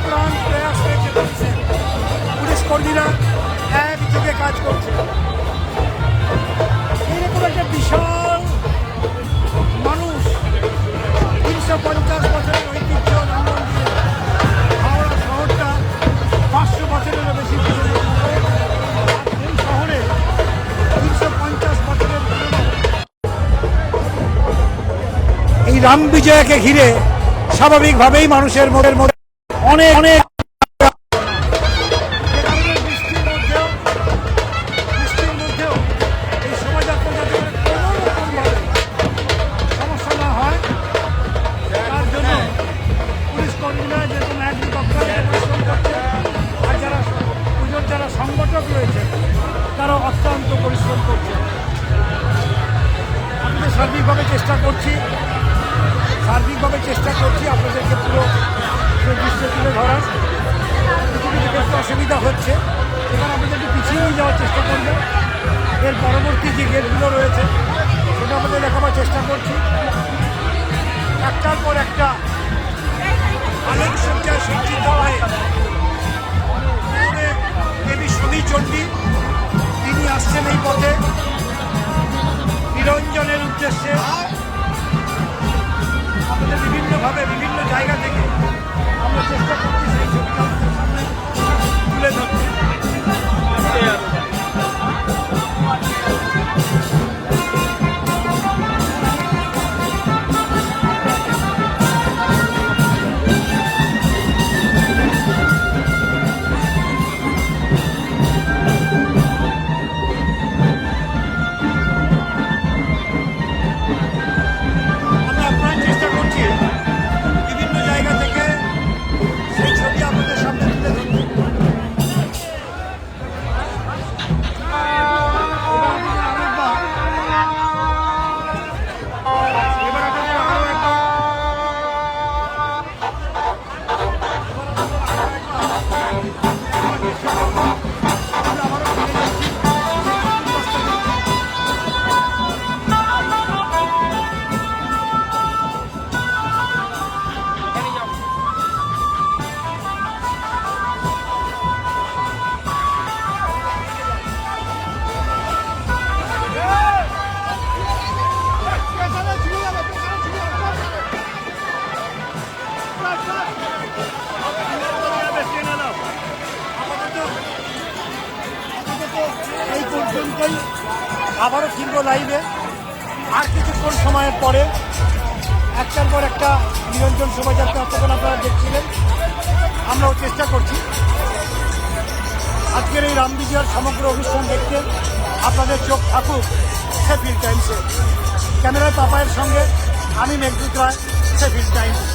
আপ্রাণ প্রয়াস হয়েছে পুলিশ কর্মীরা একযোগে কাজ করছে। এইরকম একটা বিশাল মানুষ 350 বছরের ঐতিহ্য রাম মন্দির, হাওড়া শহরটা 500 বছরেরও বেশি পুরনো। এই শহরে 350 বছরের পুরনো এই রাম বিজয়াকে ঘিরে স্বাভাবিকভাবেই মানুষের মধ্যে অনেক অনেক বৃষ্টির মধ্যেও এই শোভাযাত্রা যাতে কোনো রকমভাবে সমস্যা না হয় তার জন্য পুলিশ কর্মীরা যেরকম একদিক অক্লান্ত পরিশ্রম করছে, আর যারা পুজোর যারা সংগঠক রয়েছে তারা অত্যন্ত পরিশ্রম করছে। আমি তো সার্বিকভাবে চেষ্টা করছি আপনাদেরকে পুরো দৃশ্য তুলে ধরার। কিছু কিছু ক্ষেত্রে অসুবিধা হচ্ছে, এবার আমাদের একটু পিছিয়ে নিয়ে যাওয়ার চেষ্টা করবো। এর পরবর্তী যে গেটগুলো রয়েছে সেটা আমাদের দেখাবার চেষ্টা করছি। একটার পর একটা আলোকসজ্জায় সজ্জিত হয়ে দেবী শনি চণ্ডী তিনি আসছেন এই পথে নিরঞ্জনের উদ্দেশ্যে। আমাদের বিভিন্নভাবে বিভিন্ন জায়গা থেকে আমরা চেষ্টা করছি সেই ছবিটা সামনে তুলে ধরতে। এই পর্যন্তই, আবারও ফিরবো লাইভে। আর কিছুক্ষণ সময়ের পরে একটার পর একটা নিরঞ্জন শোভাযাত্রা তখন আপনারা দেখছিলেন, আমরাও চেষ্টা করছি আজকের এই রাম বিজয়ার সমগ্র অনুষ্ঠান দেখতে। আপনাদের চোখ থাকুক শেফিল্ড টাইমসে। ক্যামেরায় পাপায়ের সঙ্গে আমি মেঘদূত রায়, শেফিল্ড টাইমস।